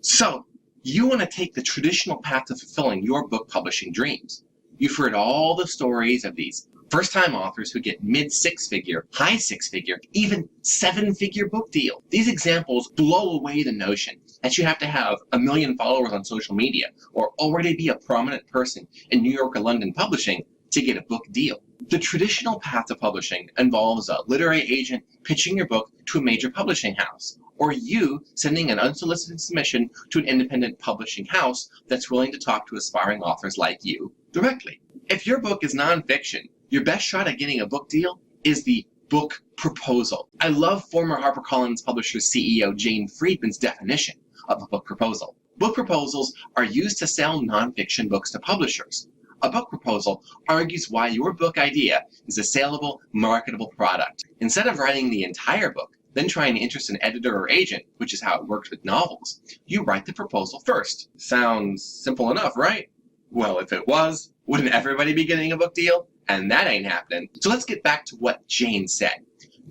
So, you want to take the traditional path to fulfilling your book publishing dreams. You've heard all the stories of these first-time authors who get mid-six-figure, high six-figure, even seven-figure book deal. These examples blow away the notion that you have to have 1 million followers on social media or already be a prominent person in New York or London publishing to get a book deal. The traditional path to publishing involves a literary agent pitching your book to a major publishing house, or you sending an unsolicited submission to an independent publishing house that's willing to talk to aspiring authors like you directly. If your book is nonfiction, your best shot at getting a book deal is the book proposal. I love former HarperCollins Publishers CEO Jane Friedman's definition of a book proposal. Book proposals are used to sell nonfiction books to publishers. A book proposal argues why your book idea is a saleable, marketable product. Instead of writing the entire book, then trying to interest an editor or agent, which is how it works with novels, you write the proposal first. Sounds simple enough, right? Well, if it was, wouldn't everybody be getting a book deal? And that ain't happening. So let's get back to what Jane said.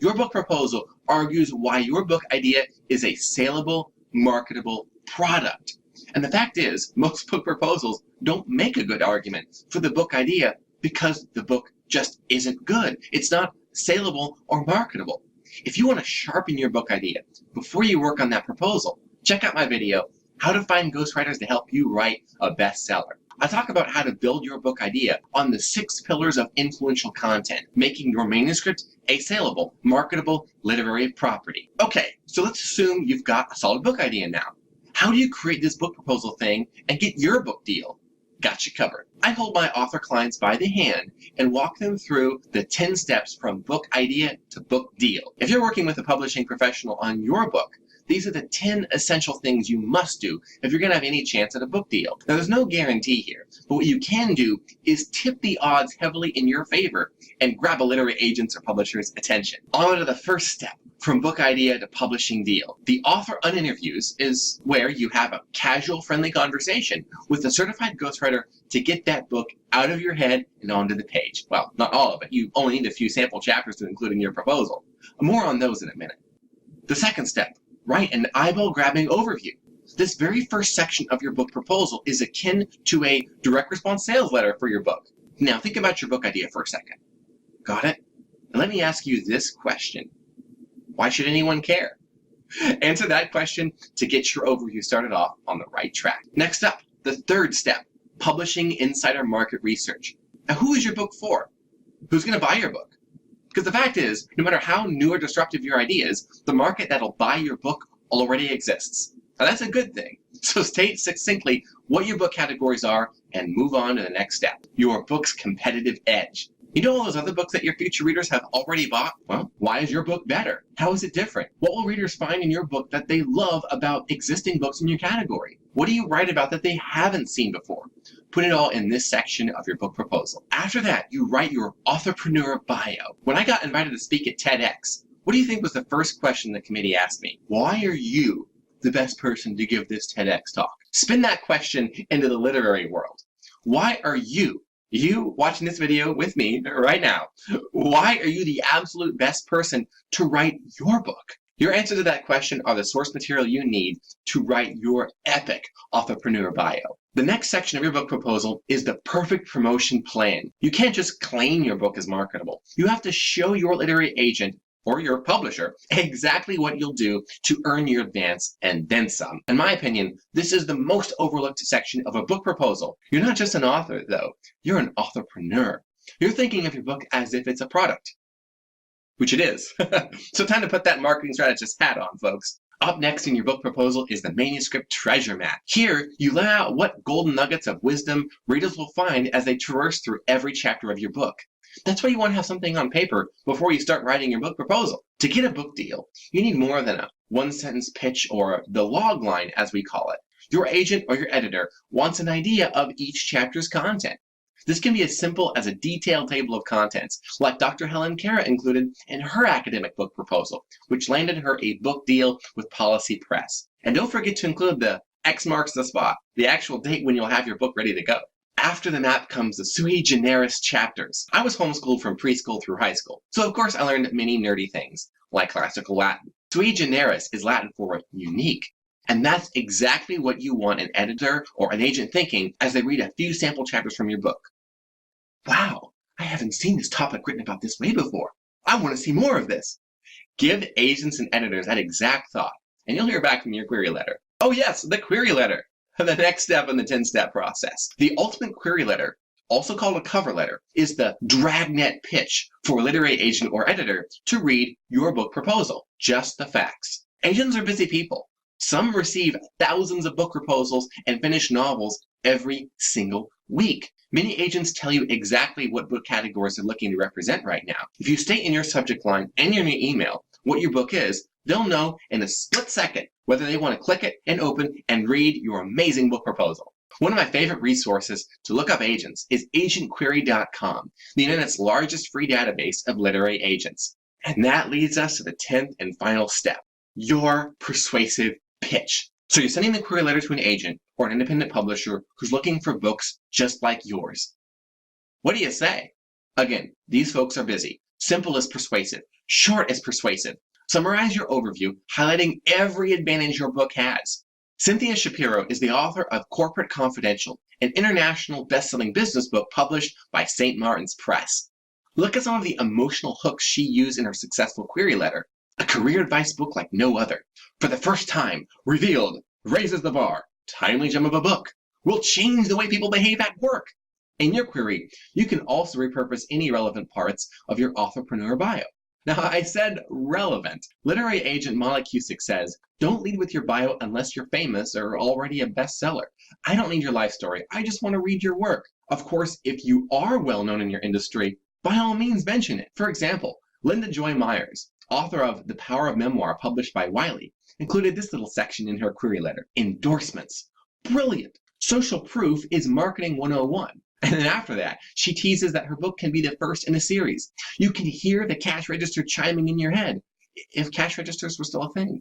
Your book proposal argues why your book idea is a saleable, marketable product. And the fact is, most book proposals don't make a good argument for the book idea because the book just isn't good. It's not saleable or marketable. If you want to sharpen your book idea before you work on that proposal, check out my video, How to Find Ghostwriters to Help You Write a Bestseller. I talk about how to build your book idea on the 6 pillars of influential content, making your manuscript a saleable, marketable literary property. Okay, so let's assume you've got a solid book idea now. How do you create this book proposal thing and get your book deal? Got you covered. I hold my author clients by the hand and walk them through the 10 steps from book idea to book deal. If you're working with a publishing professional on your book, these are the 10 essential things you must do if you're going to have any chance at a book deal. Now, there's no guarantee here, but what you can do is tip the odds heavily in your favor and grab a literary agent's or publisher's attention. On to the first step, from book idea to publishing deal. The author uninterviews is where you have a casual, friendly conversation with a certified ghostwriter to get that book out of your head and onto the page. Well, not all of it. You only need a few sample chapters to include in your proposal. More on those in a minute. The second step, write an eyeball-grabbing overview. This very first section of your book proposal is akin to a direct response sales letter for your book. Now think about your book idea for a second. Got it? Now let me ask you this question. Why should anyone care? Answer that question to get your overview started off on the right track. Next up, the third step, publishing insider market research. Now who is your book for? Who's going to buy your book? Because the fact is, no matter how new or disruptive your idea is, the market that'll buy your book already exists. Now that's a good thing. So state succinctly what your book categories are and move on to the next step, your book's competitive edge. You know all those other books that your future readers have already bought? Well, why is your book better? How is it different? What will readers find in your book that they love about existing books in your category? What do you write about that they haven't seen before? Put it all in this section of your book proposal. After that, you write your authorpreneur bio. When I got invited to speak at TEDx, what do you think was the first question the committee asked me? Why are you the best person to give this TEDx talk? Spin that question into the literary world. Why are you watching this video with me right now, why are you the absolute best person to write your book? Your answer to that question are the source material you need to write your epic authorpreneur bio. The next section of your book proposal is the perfect promotion plan. You can't just claim your book is marketable. You have to show your literary agent or your publisher exactly what you'll do to earn your advance and then some. In my opinion, this is the most overlooked section of a book proposal. You're not just an author, though. You're an authorpreneur. You're thinking of your book as if it's a product, which it is. So time to put that marketing strategist hat on, folks. Up next in your book proposal is the Manuscript Treasure Map. Here, you lay out what golden nuggets of wisdom readers will find as they traverse through every chapter of your book. That's why you want to have something on paper before you start writing your book proposal. To get a book deal, you need more than a one-sentence pitch or the log line, as we call it. Your agent or your editor wants an idea of each chapter's content. This can be as simple as a detailed table of contents, like Dr. Helen Cara included in her academic book proposal, which landed her a book deal with Policy Press. And don't forget to include the X marks the spot, the actual date when you'll have your book ready to go. After the map comes the sui generis chapters. I was homeschooled from preschool through high school, so of course I learned many nerdy things, like classical Latin. Sui generis is Latin for unique. And that's exactly what you want an editor or an agent thinking as they read a few sample chapters from your book. Wow, I haven't seen this topic written about this way before. I want to see more of this. Give agents and editors that exact thought, and you'll hear back from your query letter. Oh yes, the query letter, the next step in the 10-step process. The ultimate query letter, also called a cover letter, is the dragnet pitch for a literary agent or editor to read your book proposal. Just the facts. Agents are busy people. Some receive thousands of book proposals and finish novels every single week. Many agents tell you exactly what book categories they're looking to represent right now. If you state in your subject line and in your email what your book is, they'll know in a split second whether they want to click it and open and read your amazing book proposal. One of my favorite resources to look up agents is agentquery.com, the internet's largest free database of literary agents. And that leads us to the 10th and final step, your persuasive pitch. So you're sending the query letter to an agent or an independent publisher who's looking for books just like yours. What do you say? Again, these folks are busy. Simple is persuasive. Short is persuasive. Summarize your overview, highlighting every advantage your book has. Cynthia Shapiro is the author of Corporate Confidential, an international best-selling business book published by St. Martin's Press. Look at some of the emotional hooks she used in her successful query letter. A career advice book like no other. For the first time, revealed, raises the bar. Timely gem of a book. Will change the way people behave at work. In your query, you can also repurpose any relevant parts of your authorpreneur bio. Now, I said relevant. Literary agent Molly Cusick says, don't lead with your bio unless you're famous or already a bestseller. I don't need your life story. I just want to read your work. Of course, if you are well known in your industry, by all means mention it. For example, Linda Joy Myers, author of The Power of Memoir published by Wiley, included this little section in her query letter. Endorsements. Brilliant. Social proof is marketing 101. And then after that, she teases that her book can be the first in a series. You can hear the cash register chiming in your head, if cash registers were still a thing.